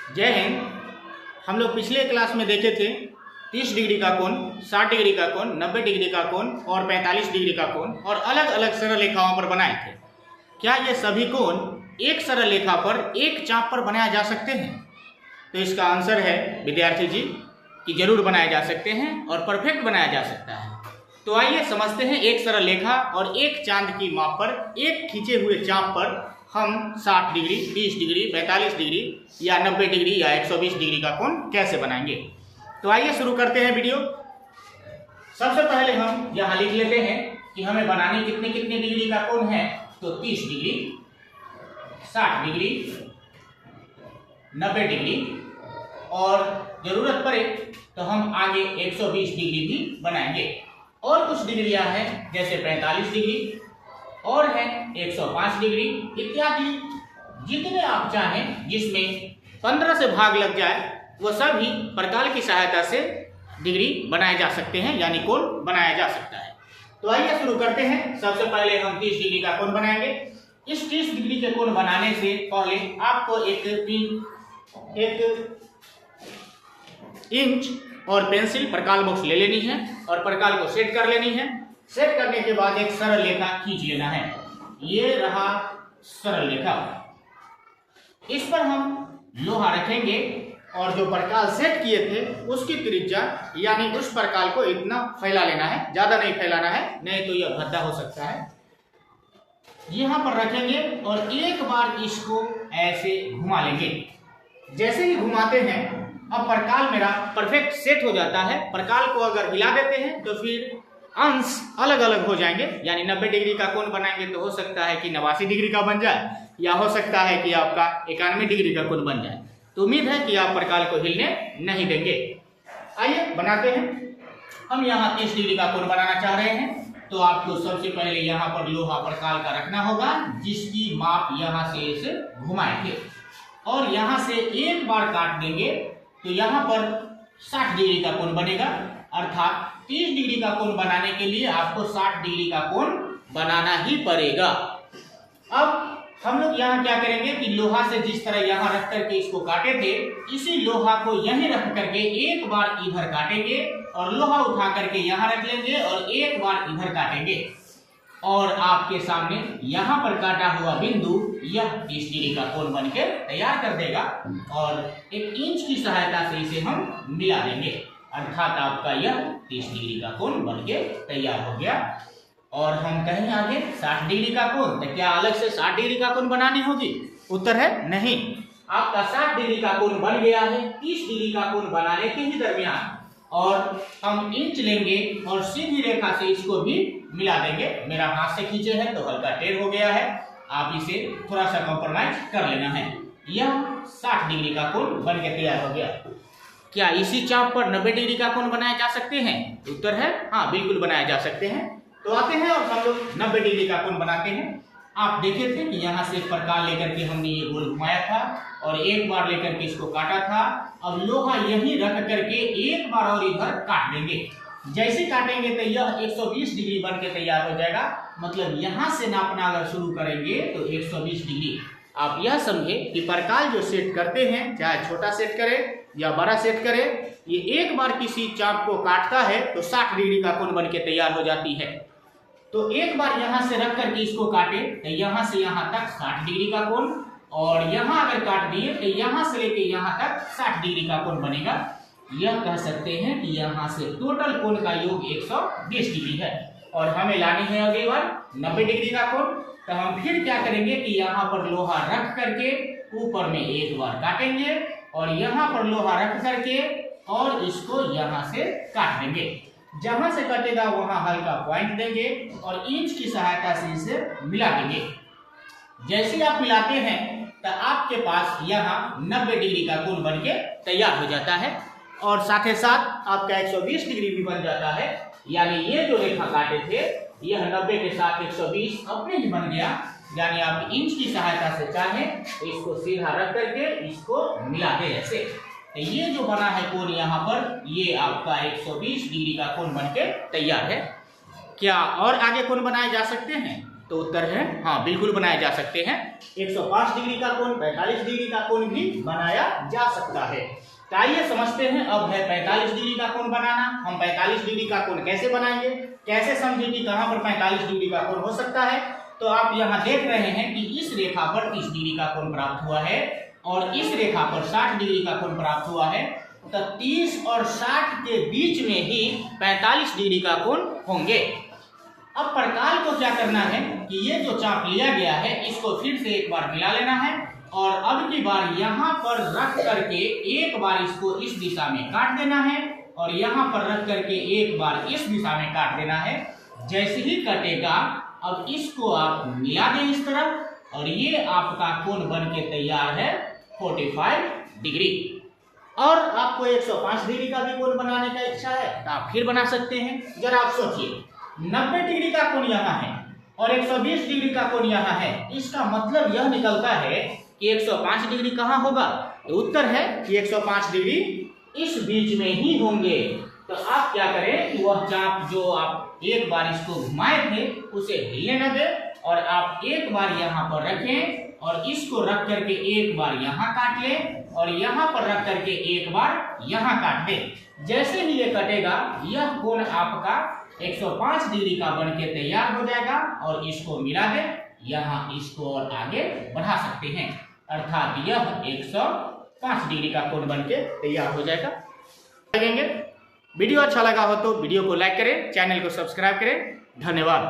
जय हिंद। हम लोग पिछले क्लास में देखे थे 30 डिग्री का कोण, 60 डिग्री का कोण, 90 डिग्री का कोण और 45 डिग्री का कोण और अलग अलग सरल रेखाओं पर बनाए थे। क्या ये सभी कोण एक सरल रेखा पर एक चाप पर बनाए जा सकते हैं? तो इसका आंसर है विद्यार्थी जी कि जरूर बनाए जा सकते हैं और परफेक्ट बनाया जा सकता है। तो आइए समझते हैं एक सरल रेखा और एक चांद की माप पर एक खींचे हुए चाप पर हम 60 डिग्री, 30 डिग्री, 45 डिग्री या 90 डिग्री या 120 डिग्री का कोण कैसे बनाएंगे। तो आइए शुरू करते हैं वीडियो। सबसे पहले हम यहाँ लिख लेते हैं कि हमें बनाने कितने कितने डिग्री का कोण है। तो 30 डिग्री, 60 डिग्री, 90 डिग्री और जरूरत पड़े तो हम आगे 120 डिग्री भी बनाएंगे। और कुछ डिग्रियां हैं जैसे 45 डिग्री और है 105 डिग्री इत्यादि। जितने आप चाहें जिसमें 15 से भाग लग जाए वो सभी प्रकार की सहायता से डिग्री बनाए जा सकते हैं, यानी कोण बनाया जा सकता है। तो आइए शुरू करते हैं। सबसे पहले हम 30 डिग्री का कोण बनाएंगे। इस 30 डिग्री के कोण बनाने से पहले आपको एक इंच और पेंसिल प्रकार बॉक्स ले लेनी है और प्रकार को सेट कर लेनी है। सेट करने के बाद एक सरल रेखा खींच लेना है। ये रहा सरल रेखा। इस पर हम लोहा रखेंगे और जो प्रकार सेट किए थे उसकी त्रिज्या यानी उस प्रकार को इतना फैला लेना है, ज्यादा नहीं फैलाना है, नहीं तो यह भद्दा हो सकता है। यहां पर रखेंगे और एक बार इसको ऐसे घुमा लेंगे। जैसे ही घुमाते हैं अब प्रकार मेरा परफेक्ट सेट हो जाता है। प्रकार को अगर हिला देते हैं तो फिर अंश अलग अलग हो जाएंगे, यानी 90 डिग्री का कोण बनाएंगे तो हो सकता है कि 89 डिग्री का बन जाए या हो सकता है कि आपका 91 डिग्री का कोण बन जाए। तो उम्मीद है कि आप प्रकार को हिलने नहीं देंगे। आइए बनाते हैं। हम यहाँ 30 डिग्री का कोण बनाना चाह रहे हैं तो आपको सबसे पहले यहाँ पर लोहा प्रकार का रखना होगा जिसकी माप यहाँ से इसे घुमाए थे और यहाँ से एक बार काट देंगे तो यहाँ पर 60 डिग्री का कोण बनेगा। अर्थात 30 डिग्री का कोण बनाने के लिए आपको 60 डिग्री का कोण बनाना ही पड़ेगा। अब हम लोग यहाँ क्या करेंगे कि लोहा से जिस तरह यहाँ रख करके इसको काटे थे, इसी लोहा को यहीं रख करके एक बार इधर काटेंगे और लोहा उठा करके यहाँ रख लेंगे और एक बार इधर काटेंगे और आपके सामने यहाँ पर काटा हुआ बिंदु यह 30 डिग्री का कोण बनकर तैयार कर देगा और एक इंच की सहायता से इसे हम मिला देंगे। अर्थात आपका यह 30 डिग्री का कोण बनके तैयार हो गया। और हम कहें आगे 60 डिग्री का कोण, तो क्या अलग से 60 डिग्री का कोण बनानी होगी? उत्तर है नहीं। आपका 60 डिग्री का कोण बन गया है 30 डिग्री का कोण बनाने के ही दरमियान। और हम इंच लेंगे और सीधी रेखा से इसको भी मिला देंगे। मेरा हाथ से खींचे है तो हल्का टेढ़ हो गया है, आप इसे थोड़ा सा कॉम्प्रोमाइज कर लेना है। यह 60 डिग्री का कोण बन के तैयार हो गया। क्या इसी चाप पर 90 डिग्री का कोण बनाए जा सकते हैं? उत्तर है हाँ, बिल्कुल बनाए जा सकते हैं। तो आते हैं और हम लोग 90 डिग्री का कोण बनाते हैं। आप देखे थे कि यहाँ से प्रकार लेकर के हमने ये गोल घुमाया था और एक बार लेकर के इसको काटा था। अब लोहा यहीं रख करके एक बार और इधर काट देंगे। जैसे काटेंगे तो यह 120 डिग्री बन के तैयार हो जाएगा। मतलब यहाँ से नापना अगर शुरू करेंगे तो 120 डिग्री। आप यह समझे कि प्रकार जो सेट करते हैं, चाहे छोटा सेट करे या बड़ा सेट करे, ये एक बार किसी चाप को काटता है तो 60 डिग्री का कोण बन के तैयार हो जाती है। तो एक बार यहाँ से रख करके इसको काटे तो यहाँ से यहाँ तक 60 डिग्री का कोण और यहाँ अगर काट दिए तो यहाँ से लेके यहाँ तक 60 डिग्री का कोण बनेगा। यह कह सकते हैं कि यहाँ से टोटल कोण का योग 120 डिग्री है और हमें लानी है अगली बार 90 डिग्री का कोण। तो हम फिर क्या करेंगे कि यहाँ पर लोहा रख करके ऊपर में एक बार काटेंगे और यहाँ पर लोहा रख करके और इसको यहाँ से काट देंगे। जहां से कटेगा वहां हल्का पॉइंट देंगे और इंच की सहायता से इसे मिला देंगे। जैसे आप मिलाते हैं तो आपके पास यहाँ 90 डिग्री का कोण बनके तैयार हो जाता है और साथ ही साथ आपका 120 डिग्री भी बन जाता है। यानी ये जो रेखा काटे थे यह 90 के साथ 120 अपने ही बन गया। यानी आप इंच की सहायता से चाहें तो इसको सीधा रख करके इसको मिला दे ऐसे। ये जो बना है कोण यहाँ पर, ये आपका 120 डिग्री का कोण बनके तैयार है। क्या और आगे कोण बनाए जा सकते हैं? तो उत्तर है हाँ, बिल्कुल बनाए जा सकते हैं। 105 डिग्री का कोण, 45 डिग्री का कोण भी बनाया जा सकता है। तो आइए समझते हैं, अब है 45 डिग्री का कोण बनाना। हम 45 डिग्री का कोण कैसे बनाएंगे, कैसे समझे कि कहां पर 45 डिग्री का कोण हो सकता है। तो आप यहां देख रहे हैं कि इस रेखा पर 30 डिग्री का कोण प्राप्त हुआ है और इस रेखा पर 60 डिग्री का कोण प्राप्त हुआ है। तो 30 और 60 के बीच में ही 45 डिग्री का कोण होंगे। अब प्रकाल को क्या करना है कि ये जो चाप लिया गया है इसको फिर से एक बार मिला लेना है और अब की बार यहाँ पर रख करके एक बार इसको इस दिशा में काट देना है और यहाँ पर रख करके एक बार इस दिशा में काट देना है। जैसे ही कटेगा अब इसको आप मिला दें इस तरफ और ये आपका कोण बन के तैयार है 45 डिग्री। और आपको 105 डिग्री का भी कोण बनाने का इच्छा है तो आप फिर बना सकते हैं। जरा आप सोचिए, 90 डिग्री का कोण यहाँ है और 120 डिग्री का कोण यहाँ है। इसका मतलब यह निकलता है कि 105 डिग्री कहाँ होगा। तो उत्तर है कि 105 डिग्री इस बीच में ही होंगे। तो आप क्या करें कि वह चाप जो आप एक बार इसको घुमाए थे उसे हिलने न दें और आप एक बार यहाँ पर रखें और इसको रख करके एक बार यहाँ काट लें और यहाँ पर रख करके एक बार यहाँ काट दें। जैसे ही ये कटेगा यह कोण आपका 105 डिग्री का बन के तैयार हो जाएगा और इसको मिला दें, यहाँ इसको और आगे बढ़ा सकते हैं, अर्थात यह 105 डिग्री का कोण बन के तैयार हो जाएगा। लगेंगे। वीडियो अच्छा लगा हो तो वीडियो को लाइक करें, चैनल को सब्सक्राइब करें। धन्यवाद।